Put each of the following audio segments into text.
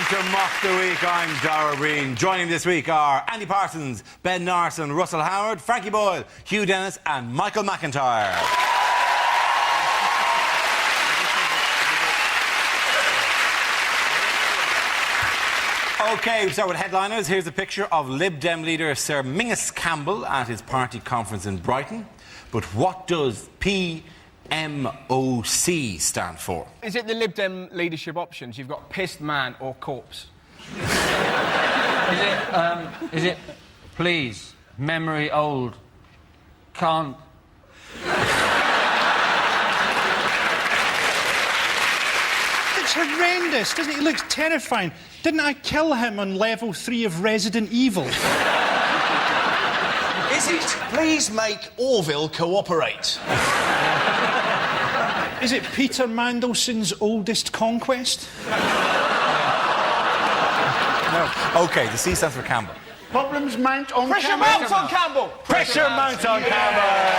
Welcome to Mock the Week. I'm Dara Breen. Joining this week are Andy Parsons, Ben Narson, Russell Howard, Frankie Boyle, Hugh Dennis and Michael McIntyre. OK, we start with headliners. Here's a picture of Lib Dem leader Sir Mingus Campbell at his party conference in Brighton. But what does PMOC stand for? Is it the Lib Dem leadership options? You've got pissed man or corpse. Is it please, memory old, can't... It's horrendous, doesn't it? He looks terrifying. Didn't I kill him on level 3 of Resident Evil? Is it please make Orville cooperate? Is it Peter Mandelson's oldest conquest? No. OK, the C stands for Campbell. Problems mount on Pressure Campbell. mounts on Campbell! Pressure mount on Campbell!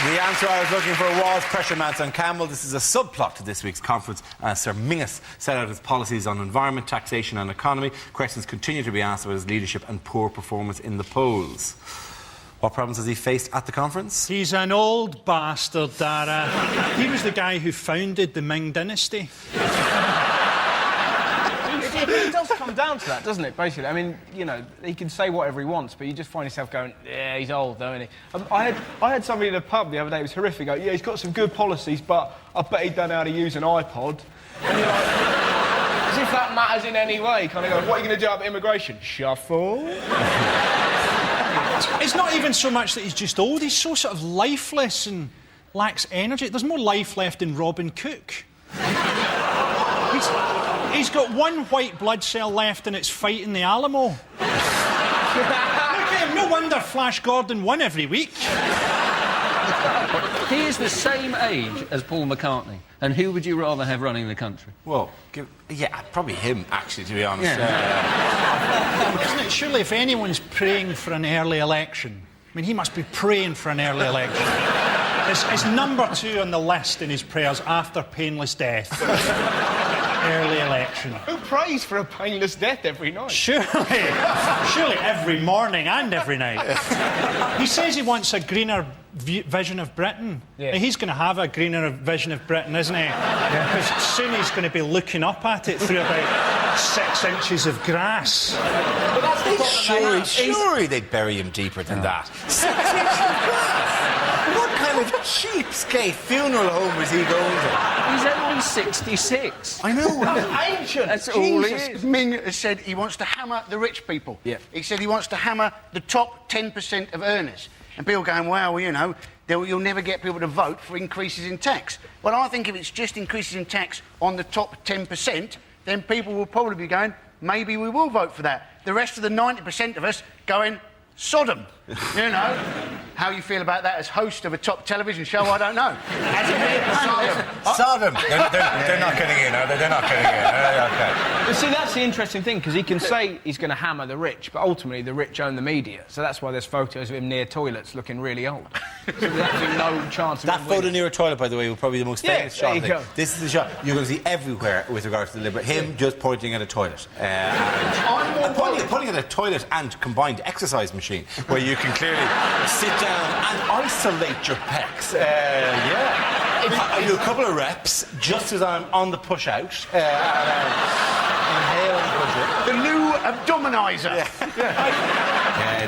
The answer I was looking for was pressure mounts on Campbell. This is a subplot to this week's conference. Sir Mingus set out his policies on environment, taxation and economy. Questions continue to be asked about his leadership and poor performance in the polls. What problems has he faced at the conference? He's an old bastard, Dara. He was the guy who founded the Ming Dynasty. It does come down to that, doesn't it, basically? I mean, you know, he can say whatever he wants, but you just find yourself going, yeah, he's old, though, isn't he? I had somebody in a pub the other day, it was horrific, go, yeah, he's got some good policies, but I bet he don't know how to use an iPod. And you're like, as if that matters in any way. Kind of go, what are you going to do about immigration? Shuffle? It's not even so much that he's just old, he's so sort of lifeless and lacks energy. There's more life left in Robin Cook. He's got one white blood cell left and it's fighting the Alamo. Look at him, no wonder Flash Gordon won every week. He is the same age as Paul McCartney. And who would you rather have running the country? Well, yeah, probably him, actually, to be honest. Isn't it? Surely if anyone's praying for an early election, I mean, he must be praying for an early election. It's number 2 on the list in his prayers after painless death. Early election. Who prays for a painless death every night? Surely every morning and every night. He says he wants a greener vision of Britain. Yeah. He's going to have a greener vision of Britain, isn't he? Because soon he's going to be looking up at it through about 6 inches of grass. But that's the problem. Surely they'd bury him deeper than that. 6 inches of grass? What kind of cheapskate funeral home is he going to? He's only 66. I know. Ancient. That's all he Jesus. is. Ming has said he wants to hammer the rich people. Yeah. He said he wants to hammer the top 10% of earners. And people going, well, you know, you'll never get people to vote for increases in tax. Well, I think if it's just increases in tax on the top 10%, then people will probably be going, maybe we will vote for that. The rest of the 90% of us going, Sodom. You know? How you feel about that as host of a top television show, I don't know. Sodom. They're not getting in, are they? They're not getting in. OK. But see, that's the interesting thing, because he can say he's going to hammer the rich, but ultimately the rich own the media. So that's why there's photos of him near toilets looking really old. So there's absolutely no chance of That him photo winning. near a toilet, by the way, will probably be the most famous there shot. you I think. go. This is the shot you're going to see everywhere with regard to the Liberal. Him just pointing at a toilet. And pointing at a toilet and combined exercise machine, where you can clearly sit down and isolate your pecs. I do a couple of reps just as I'm on the push-out. Inhale and push it. The new abdominizer.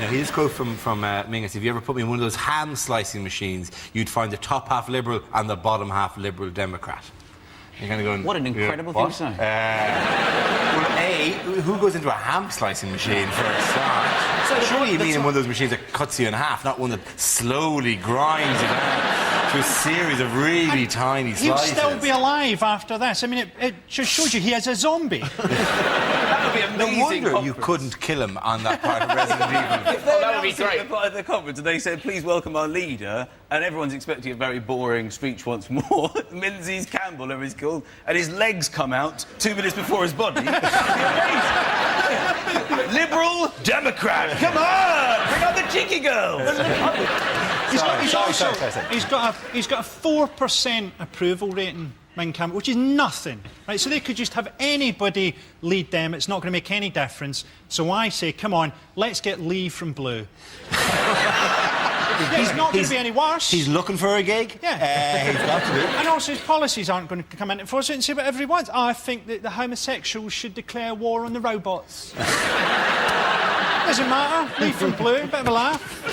No, here's a quote from Mingus. If you ever put me in one of those ham slicing machines, you'd find the top half Liberal and the bottom half Liberal Democrat. You're kind of going... What an incredible thing to say. Well, A, who goes into a ham slicing machine for a start? Surely you mean in one of those machines that cuts you in half, not one that slowly grinds you down through a series of really tiny He'll slices. still be alive after this. I mean, it just shows you he is a zombie. That would be amazing. No wonder you couldn't kill him on that part of Resident Evil. That would be great. At the conference, and they said, please welcome our leader, and everyone's expecting a very boring speech once more. Menzies Campbell, whatever he's called, and his legs come out 2 minutes before his body. Liberal Democrat, come on! Bring out the cheeky girls! He's got a 4% approval rating. Mein Kampf, which is nothing, right? So they could just have anybody lead them. It's not going to make any difference. So I say, come on, let's get Lee from Blue. He's not going to be any worse. He's looking for a gig. Yeah. He's got to be. And also his policies aren't going to come in and force it and say whatever he wants. I think that the homosexuals should declare war on the robots. Doesn't matter. Lee from Blue, bit of a laugh.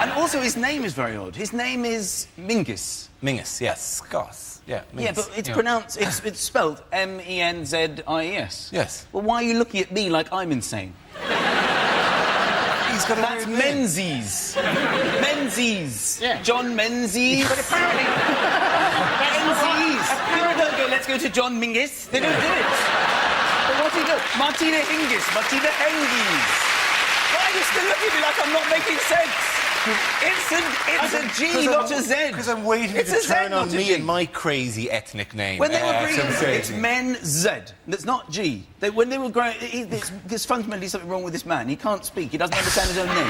And also, his name is very odd. His name is Mingus. Mingus, yes. Scots. Yeah, Mingus. Yeah, but it's pronounced... It's spelled M-E-N-Z-I-E-S. Yes. Well, why are you looking at me like I'm insane? He's got a That's weird name. Menzies. Menzies. Yeah. John Menzies. But apparently... Menzies. People don't go, let's go to John Mingus. They don't do it. But what do you do? Martina Hingis. Martina Hengis. Why are you still looking at me like I'm not making sense? It's a G, not a Z. Because I'm waiting It's to a Z, turn on not a me G. and my crazy ethnic name. When they were growing, some it's crazy. Men Z. That's not G. When they were growing, there's fundamentally something wrong with this man. He can't speak. He doesn't understand his own name.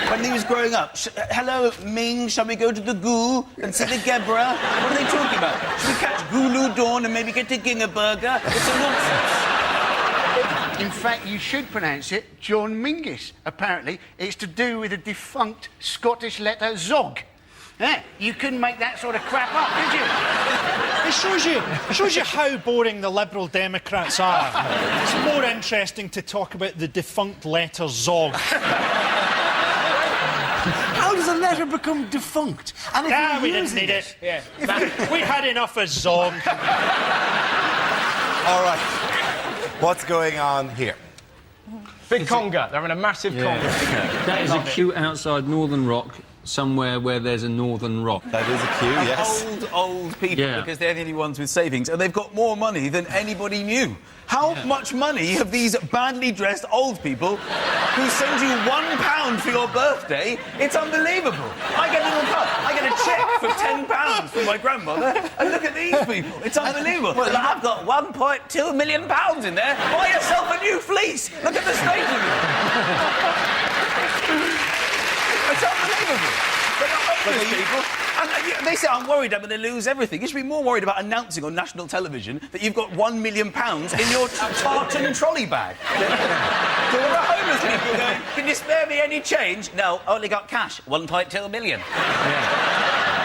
When he was growing up, hello Ming, shall we go to the Goo and see the Gebra? What are they talking about? Should we catch Gulu Dawn and maybe get to Gingerberger? It's a nonsense. In fact, you should pronounce it John Mingus. Apparently, it's to do with the defunct Scottish letter Zog. Yeah, you couldn't make that sort of crap up, could you? It shows you how boring the Liberal Democrats are. It's more interesting to talk about the defunct letter Zog. How does a letter become defunct? And if you're We didn't using need it. Yeah. We had enough of Zog. All right. What's going on here? Big conga. They're having a massive conga. That is a queue outside Northern Rock, somewhere where there's a Northern Rock. That is a cue, yes. Old people, Yeah. because they're the only ones with savings, and they've got more money than anybody knew. How much money have these badly dressed old people who send you £1 for your birthday? It's unbelievable. I get a little cut. I get a cheque for £10 from my grandmother, and look at these people. It's unbelievable. Well, I've got £1.2 million in there. Buy yourself a new fleece. Look at the state of you. It's unbelievable. But the homeless people, and they say, I'm worried I'm going to lose everything. You should be more worried about announcing on national television that you've got £1 million in your tartan trolley bag. So there are homeless people going, can you spare me any change? No, only got cash, £1.2 million.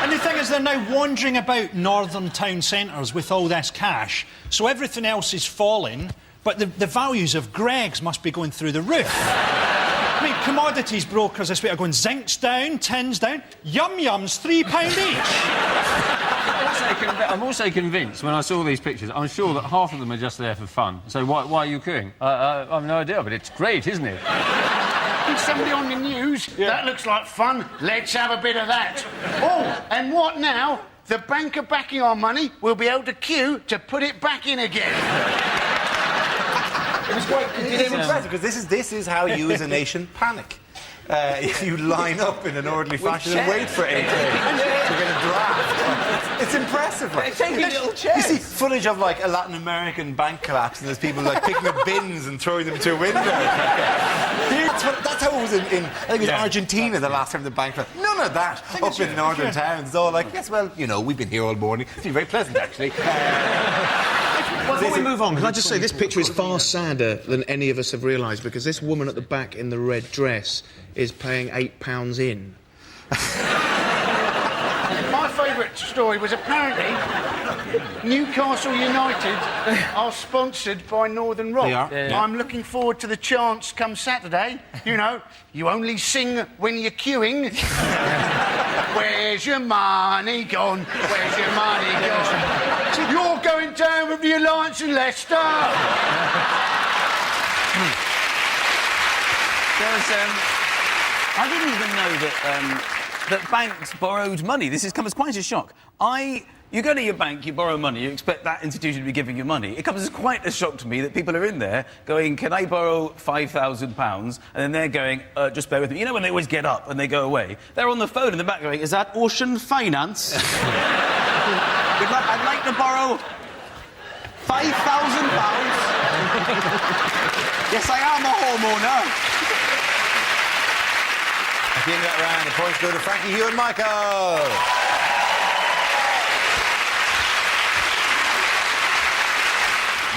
And the thing is, they're now wandering about northern town centres with all this cash, so everything else is falling, but the values of Greggs must be going through the roof. I mean, commodities brokers this week are going zinc's down, tin's down, yum-yums £3 each. I'm also convinced, when I saw these pictures, I'm sure that half of them are just there for fun. So why are you queuing? I have no idea, but it's great, isn't it? Is somebody on the news? That looks like fun. Let's have a bit of that. Oh, and what now? The banker backing our money will be able to queue to put it back in again. It's impressive because this is how you as a nation panic. You line up in an orderly fashion and wait for 8 days to get a draft. It's impressive, right? They're taking little You chairs. see footage of like a Latin American bank collapse and there's people like picking up bins and throwing them through windows. That's how it was in I think it was Argentina the last time the bank collapsed. None of that up in northern towns. It's all like, yes, well, you know, we've been here all morning. It's been very pleasant, actually. Before we move on, can I just say this picture is far sadder than any of us have realised, because this woman at the back in the red dress is paying £8 in. My favourite story was apparently Newcastle United are sponsored by Northern Rock. They are. Yeah. I'm looking forward to the chance come Saturday. You know, you only sing when you're queuing. Where's your money gone? Where's your money gone? You're going down with the Alliance in Leicester. I didn't even know that banks borrowed money. This has come as quite a shock. You go to your bank, you borrow money, you expect that institution to be giving you money. It comes as quite a shock to me that people are in there going, can I borrow £5,000? And then they're going, just bear with me. You know when they always get up and they go away? They're on the phone in the back going, is that Ocean Finance? I'd like to borrow £5,000. Yes, I am a homeowner. At the end of that round, the points go to Frankie, Hugh and Michael.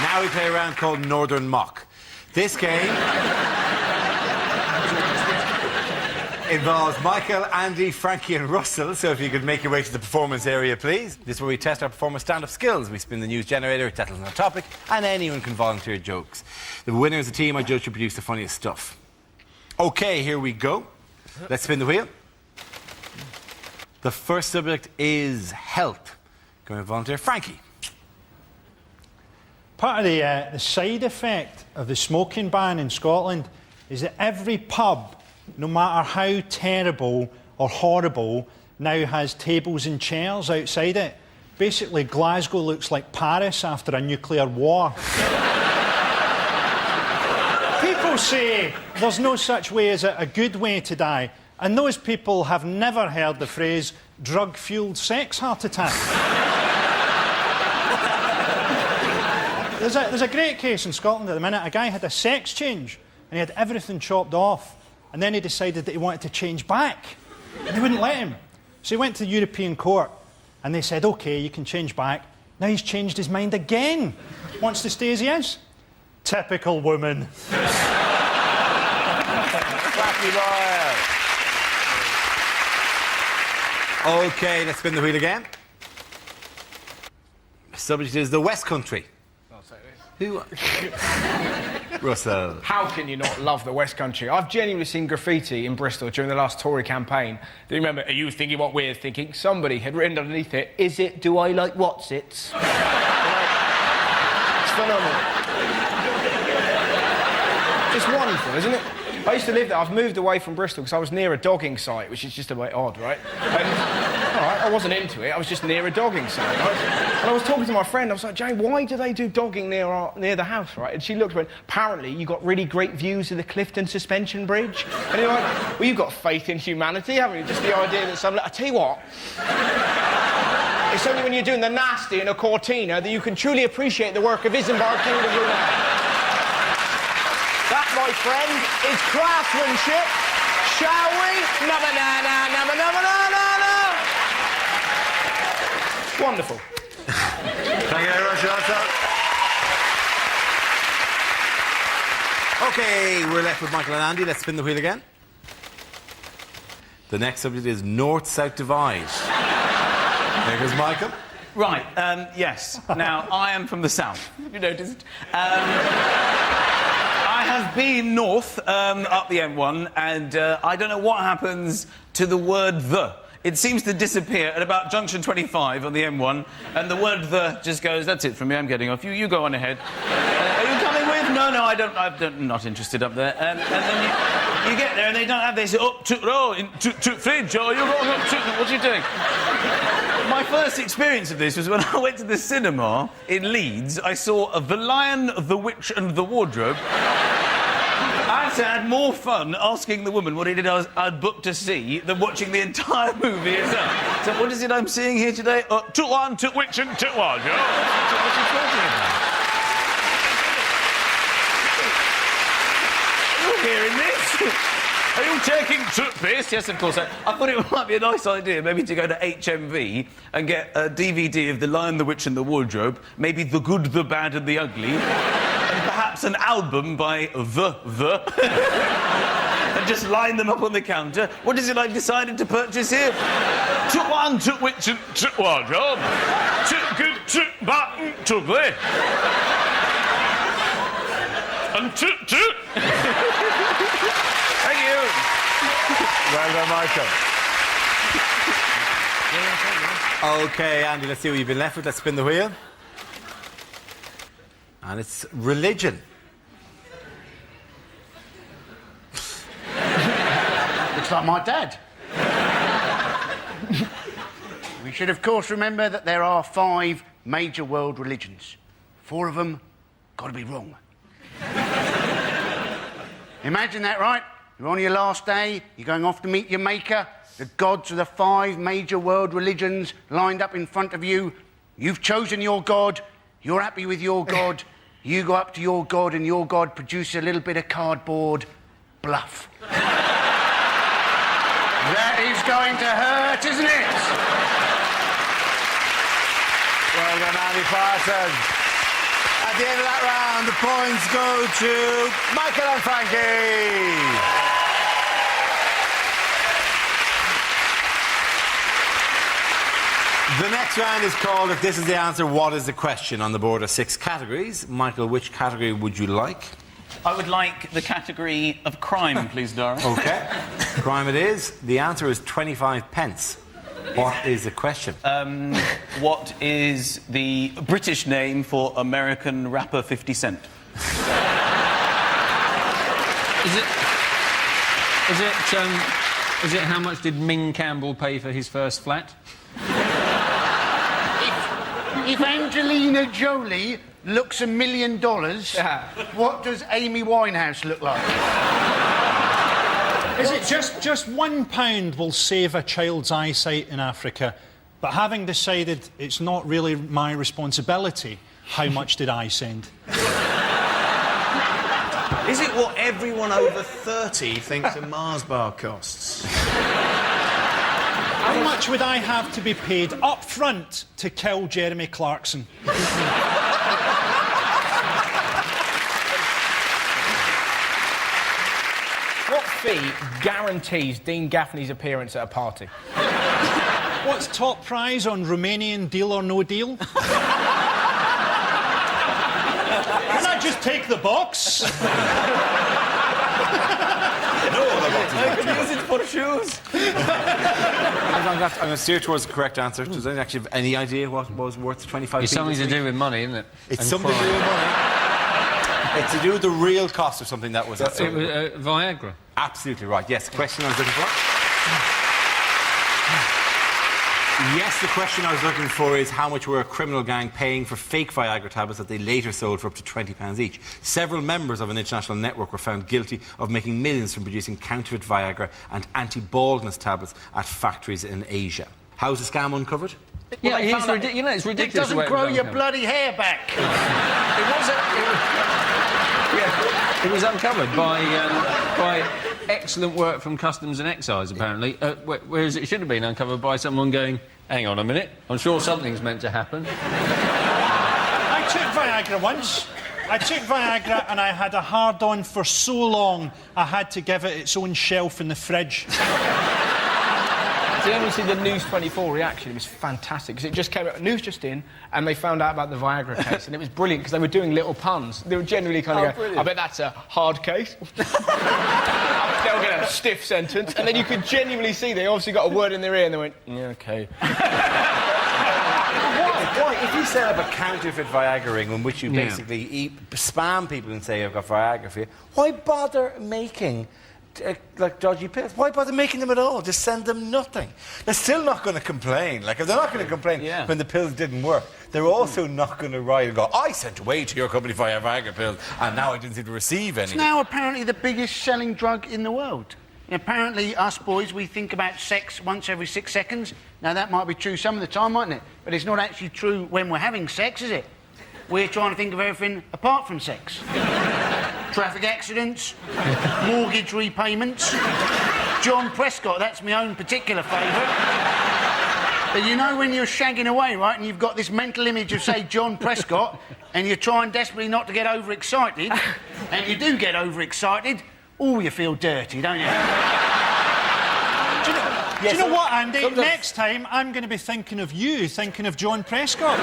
Now we play a round called Northern Mock. This game involves Michael, Andy, Frankie and Russell, so if you could make your way to the performance area, please. This is where we test our performance stand-up skills. We spin the news generator, it settles on a topic, and anyone can volunteer jokes. The winner is the team I judge to produce the funniest stuff. OK, here we go. Let's spin the wheel. The first subject is health. Going to volunteer, Frankie. Part of the side effect of the smoking ban in Scotland is that every pub, no matter how terrible or horrible, now has tables and chairs outside it. Basically, Glasgow looks like Paris after a nuclear war. People say there's no such way as a good way to die, and those people have never heard the phrase drug-fuelled sex heart attack. There's a great case in Scotland at the minute. A guy had a sex change, and he had everything chopped off. And then he decided that he wanted to change back. And they wouldn't let him. So he went to the European Court, and they said, OK, you can change back. Now he's changed his mind again. Wants to stay as he is. Typical woman. Frankie Boyle. OK, let's spin the wheel again. The subject is the West Country. Who? Russell. How can you not love the West Country? I've genuinely seen graffiti in Bristol during the last Tory campaign. Do you remember, are you thinking what we're thinking? Somebody had written underneath it, is it, do I like what's-its? It's phenomenal. Just wonderful, isn't it? I used to live there. I've moved away from Bristol because I was near a dogging site, which is just a bit odd, right? And, all right, I wasn't into it. I was just near a dogging site, right? And I was talking to my friend. I was like, Jane, why do they do dogging near the house, right? And she looked and went, apparently you got really great views of the Clifton Suspension Bridge. And you're like, well, you've got faith in humanity, haven't you? Just the idea that I tell you what, it's only when you're doing the nasty in a Cortina that you can truly appreciate the work of Isambard King of Brunei. That, my friend, is craftsmanship. Shall we? Wonderful. Thank you very much, Russell. OK, we're left with Michael and Andy. Let's spin the wheel again. The next subject is North-South Divide. There goes Michael. Right, yes. Now, I am from the south. Have you noticed? I have been north up the M1, and I don't know what happens to the word the. It seems to disappear at about junction 25 on the M1, and the word the just goes, that's it from me, I'm getting off. You go on ahead. Are you coming with? No, I'm not interested up there. And then you get there and they don't have, they say, oh, to fridge, oh, you're going up to, what are you doing? My first experience of this was when I went to the cinema in Leeds. I saw The Lion, the Witch and the Wardrobe. I had more fun asking the woman what it is I'd booked to see than watching the entire movie itself. So what is it I'm seeing here today? Took one, took witch and took wardrobe. What's she talking about? Are you hearing this? Are you taking toothpaste? Yes, of course. I thought it might be a nice idea maybe to go to HMV and get a DVD of The Lion, the Witch and the Wardrobe, maybe The Good, the Bad and the Ugly, and perhaps an album by The, and just line them up on the counter. What is it I've decided to purchase here? Took one, took witch and took wardrobe. Took good, took bad and took ugly. And took. Thank you. Well done, Michael. OK, Andy, let's see what you've been left with. Let's spin the wheel. And it's religion. Looks like my dad. We should, of course, remember that there are 5 major world religions. 4 of them got to be wrong. Imagine that, right? You're on your last day, you're going off to meet your maker. The gods of the 5 major world religions lined up in front of you. You've chosen your god. You're happy with your god. You go up to your god and your god produces a little bit of cardboard. Bluff. That is going to hurt, isn't it? Well done, Andy Parsons. And At the end of that round, the points go to Michael and Frankie. The next round is called If This Is the Answer, What Is the Question? On the board are 6 categories. Michael, which category would you like? I would like the category of crime, please, Dara. OK. Crime it is. The answer is 25 pence. What is the question? What is the British name for American rapper 50 Cent? Is it how much did Ming Campbell pay for his first flat? If Angelina Jolie looks $1 million, what does Amy Winehouse look like? Is it just £1 will save a child's eyesight in Africa? But having decided it's not really my responsibility, how much did I send? Is it what everyone over 30 thinks a Mars bar costs? How much would I have to be paid up front to kill Jeremy Clarkson? What fee guarantees Dean Gaffney's appearance at a party? What's top prize on Romanian Deal or No Deal? Can I just take the box? I could use it for shoes. I'm going to steer towards the correct answer. Does anyone actually have any idea what was worth 25p? It's something to do with money, isn't it? It's And something to do with money. It's to do with the real cost of something that was... It was Viagra. Absolutely right. Yes, the question I was looking for... Yes, the question I was looking for is how much were a criminal gang paying for fake Viagra tablets that they later sold for up to £20 each. Several members of an international network were found guilty of making millions from producing counterfeit Viagra and anti-baldness tablets at factories in Asia. How's the scam uncovered? Yeah, they found out it's ridiculous. It doesn't grow your bloody hair back. It was uncovered by excellent work from Customs and Excise, apparently, whereas it should have been uncovered by someone going, hang on a minute, I'm sure something's meant to happen. I took Viagra once. I took Viagra and I had a hard-on for so long I had to give it its own shelf in the fridge. Did anyone see the News 24 reaction? It was fantastic, because it just came out, news just in, and they found out about the Viagra case, and it was brilliant, because they were doing little puns. They were generally kind of going, I bet that's a hard case. They'll get a stiff sentence, and then you could genuinely see they obviously got a word in their ear, and they went, yeah, OK. Why? If you set up a counterfeit Viagra ring in which you basically spam people and say, I've got Viagra for you, why bother making... like dodgy pills? Why bother making them at all? Just send them nothing. They're still not going to complain. Like, if they're not going to complain when the pills didn't work, they're also not going to write and go, I sent away to your company for Viagra pills and now I didn't seem to receive any. It's now apparently the biggest selling drug in the world. And apparently, us boys, we think about sex once every 6 seconds. Now, that might be true some of the time, mightn't it? But it's not actually true when we're having sex, is it? We're trying to think of everything apart from sex. Traffic accidents, mortgage repayments. John Prescott, that's my own particular favourite. But you know when you're shagging away, right, and you've got this mental image of, say, John Prescott, and you're trying desperately not to get overexcited, and you do get overexcited, you feel dirty, don't you? Do you know what, Andy? Next time, I'm going to be thinking of you, thinking of John Prescott.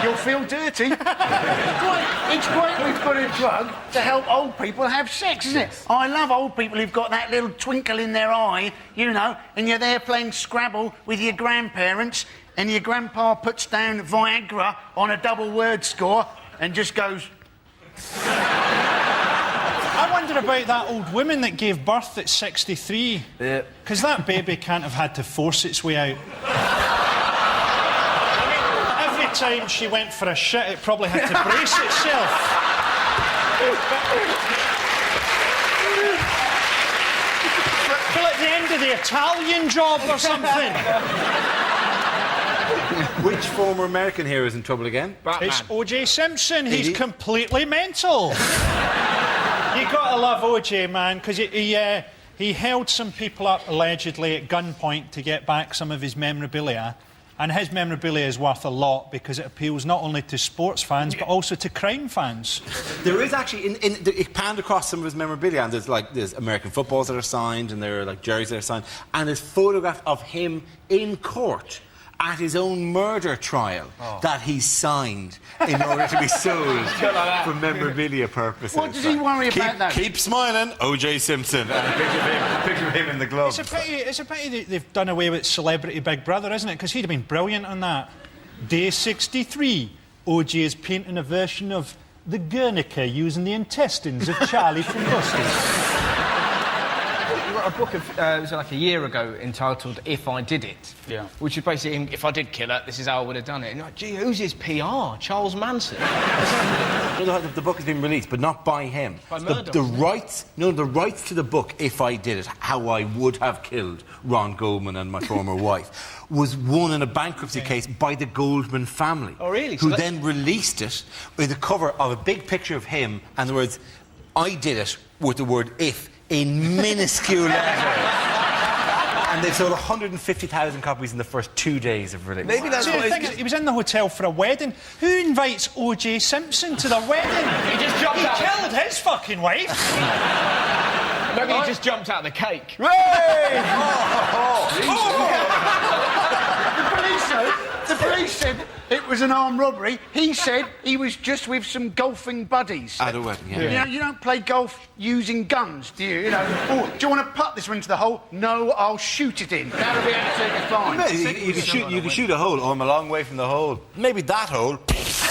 You'll feel dirty. It's great we've got a drug to help old people have sex, isn't it? I love old people who've got that little twinkle in their eye, you know, and you're there playing Scrabble with your grandparents, and your grandpa puts down Viagra on a double word score and just goes... I wonder about that old woman that gave birth at 63. Yeah. Because that baby can't have had to force its way out. Every time she went for a shit, it probably had to brace itself. Well, at the end of the Italian Job or something. Which former American hero is in trouble again? Batman. It's O.J. Simpson. He's completely mental. You gotta love O.J., man, because he held some people up allegedly at gunpoint to get back some of his memorabilia, And his memorabilia is worth a lot because it appeals not only to sports fans but also to crime fans. There is actually, it panned across some of his memorabilia, and there's American footballs that are signed, and there are like jerseys that are signed, and there's photograph of him in court at his own murder trial that he signed in order to be sold for memorabilia purposes. What does he worry about that? Keep smiling, O.J. Simpson. And a picture of him in the gloves. It's a pity that they've done away with Celebrity Big Brother, isn't it? Because he'd have been brilliant on that. Day 63, OJ is painting a version of the Guernica using the intestines of Charlie from Busted. He wrote a book it was like a year ago entitled If I Did It. Yeah. Which is basically him, if I did kill her, this is how I would have done it. And you're like, gee, who's his PR? Charles Manson? The book has been released, but not by him. By Murdoch, the rights to the book, If I Did It, How I Would Have Killed Ron Goldman and My Former Wife, was won in a bankruptcy case by the Goldman family. Oh, really? Who So then released it with a cover of a big picture of him and the words, I did it, with the word if in minuscule letters. And they've sold 150,000 copies in the first 2 days of release. Maybe that's See, what the thing is, he was in the hotel for a wedding. Who invites O.J. Simpson to their wedding? He just jumped out. killed his fucking wife. Maybe he just jumped out of the cake. The police said it was an armed robbery. He said he was just with some golfing buddies. At a wedding, yeah. You know, you don't play golf using guns, do you? You know, oh, do you want to putt this one into the hole? No, I'll shoot it in. That'll be absolutely fine. You can shoot a hole. Oh, I'm a long way from the hole. Maybe that hole.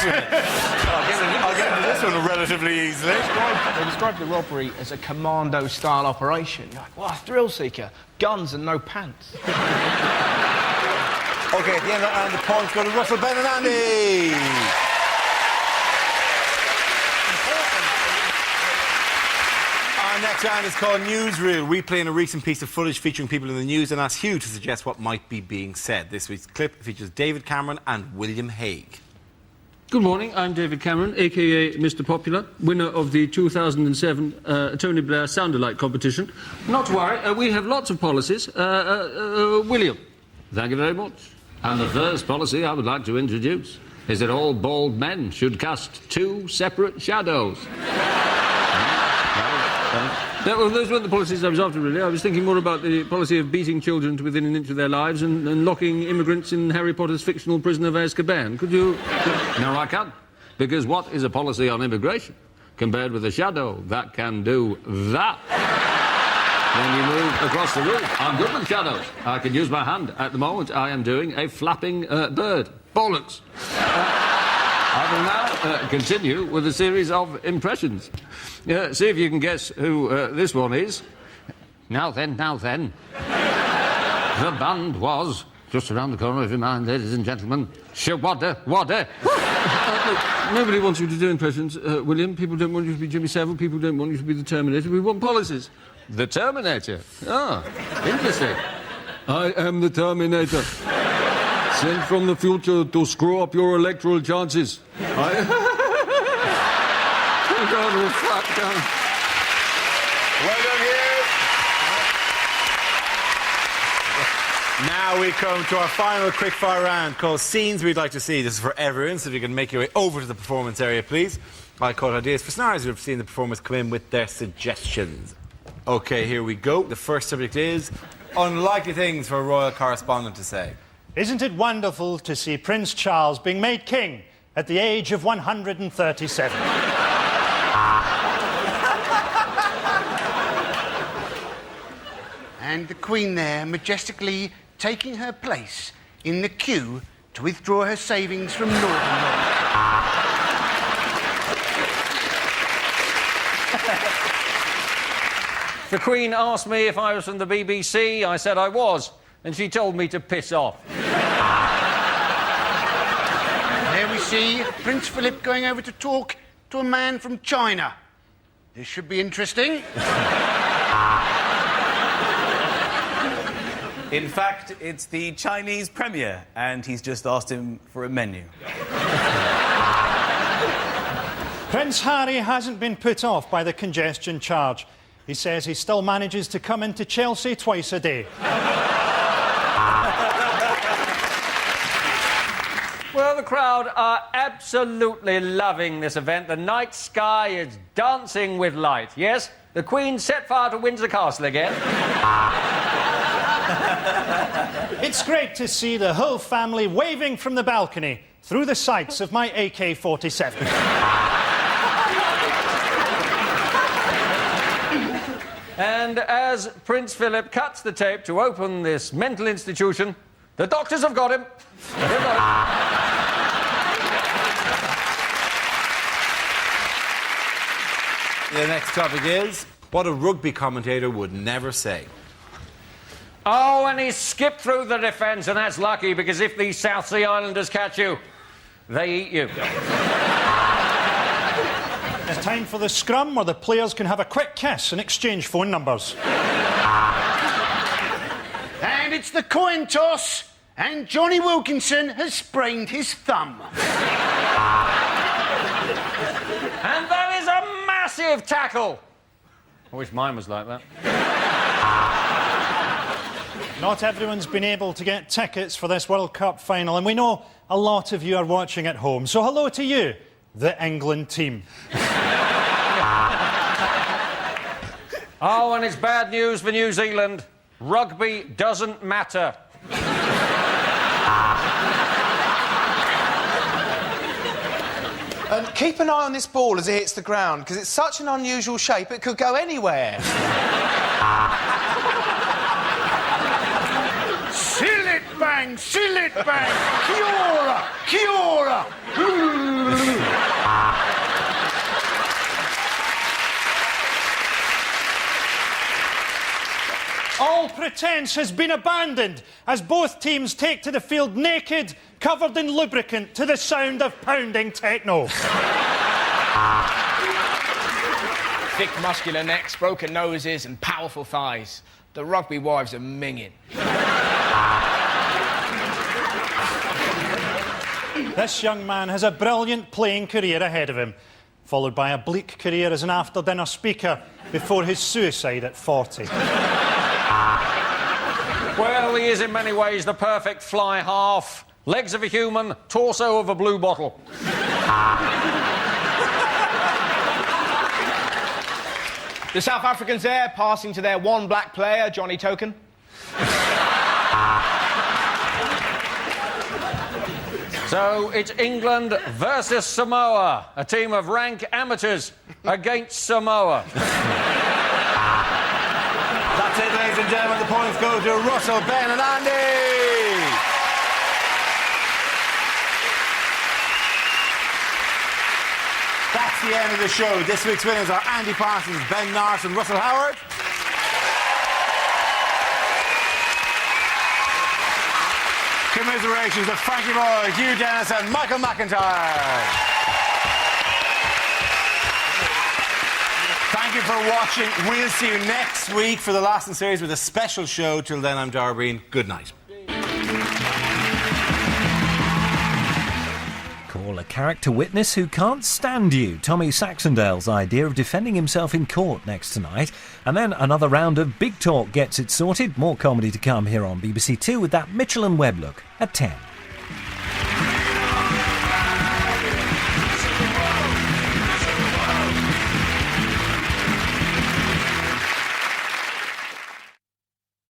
I'll get into this one relatively easily. They described the robbery as a commando-style operation. You're like, wow, thrill seeker, guns and no pants. OK, at the end of the points go to Russell, Ben and Andy. Our next round is called Newsreel, replaying a recent piece of footage featuring people in the news and ask Hugh to suggest what might be being said. This week's clip features David Cameron and William Hague. Good morning, I'm David Cameron, a.k.a. Mr Popular, winner of the 2007 Tony Blair Sound-alike competition. Not to worry, we have lots of policies. William, thank you very much. And the first policy I would like to introduce is that all bald men should cast 2 separate shadows. Well, those weren't the policies I was after, really. I was thinking more about the policy of beating children to within an inch of their lives and locking immigrants in Harry Potter's fictional prison of Azkaban. Could you... No, I can't. Because what is a policy on immigration compared with a shadow that can do that? When you move across the room, I'm good with shadows. I can use my hand. At the moment, I am doing a flapping bird. Bollocks. I will now continue with a series of impressions. See if you can guess who this one is. Now then. The band was just around the corner of your mind, ladies and gentlemen. Shawada. Look, nobody wants you to do impressions, William. People don't want you to be Jimmy Savile. People don't want you to be the Terminator. We want policies. The Terminator. Ah, interesting. I am the Terminator. Sent from the future to screw up your electoral chances. Well done, Hugh. Now we come to our final quickfire round called Scenes We'd Like to See. This is for everyone, so if you can make your way over to the performance area, please. I call ideas for scenarios who have seen the performers come in with their suggestions. OK, here we go. The first subject is unlikely things for a royal correspondent to say. Isn't it wonderful to see Prince Charles being made king at the age of 137? And the Queen there, majestically taking her place in the queue to withdraw her savings from Northern Rock. The Queen asked me if I was from the BBC. I said I was, and she told me to piss off. There we see Prince Philip going over to talk to a man from China. This should be interesting. In fact, it's the Chinese premier, and he's just asked him for a menu. Prince Harry hasn't been put off by the congestion charge. He says he still manages to come into Chelsea twice a day. know the crowd are absolutely loving this event. The night sky is dancing with light. Yes, the Queen set fire to Windsor Castle again. It's great to see the whole family waving from the balcony through the sights of my AK-47. And as Prince Philip cuts the tape to open this mental institution, the doctors have got him. They've got him. The next topic is what a rugby commentator would never say. Oh, and he skipped through the defence, and that's lucky, because if these South Sea Islanders catch you, they eat you. It's time for the scrum where the players can have a quick kiss and exchange phone numbers. And it's the coin toss, and Johnny Wilkinson has sprained his thumb. And that is a massive tackle. I wish mine was like that. Not everyone's been able to get tickets for this World Cup final, and we know a lot of you are watching at home. So hello to you, the England team. Oh, and it's bad news for New Zealand. Rugby doesn't matter. And keep an eye on this ball as it hits the ground, because it's such an unusual shape, it could go anywhere. Seal it bang, seal it bang. Kia ora, kia ora. All pretence has been abandoned as both teams take to the field naked, covered in lubricant to the sound of pounding techno. Thick muscular necks, broken noses and powerful thighs. The rugby wives are minging. This young man has a brilliant playing career ahead of him, followed by a bleak career as an after-dinner speaker before his suicide at 40. Well, he is in many ways the perfect fly half. Legs of a human, torso of a blue bottle. The South Africans there, passing to their one black player, Johnny Token. So it's England versus Samoa, a team of rank amateurs against Samoa. That's it, ladies and gentlemen. The points go to Russell, Ben and Andy. That's the end of the show. This week's winners are Andy Parsons, Ben Norris and Russell Howard. Commiserations of Frankie Boyle, Hugh Dennis and Michael McIntyre. Thank you for watching. We'll see you next week for the last in series with a special show. Till then, I'm Dara Breen. Good night. Call a character witness who can't stand you. Tommy Saxondale's idea of defending himself in court next tonight. And then another round of Big Talk gets it sorted. More comedy to come here on BBC Two with that Mitchell and Webb look at 10.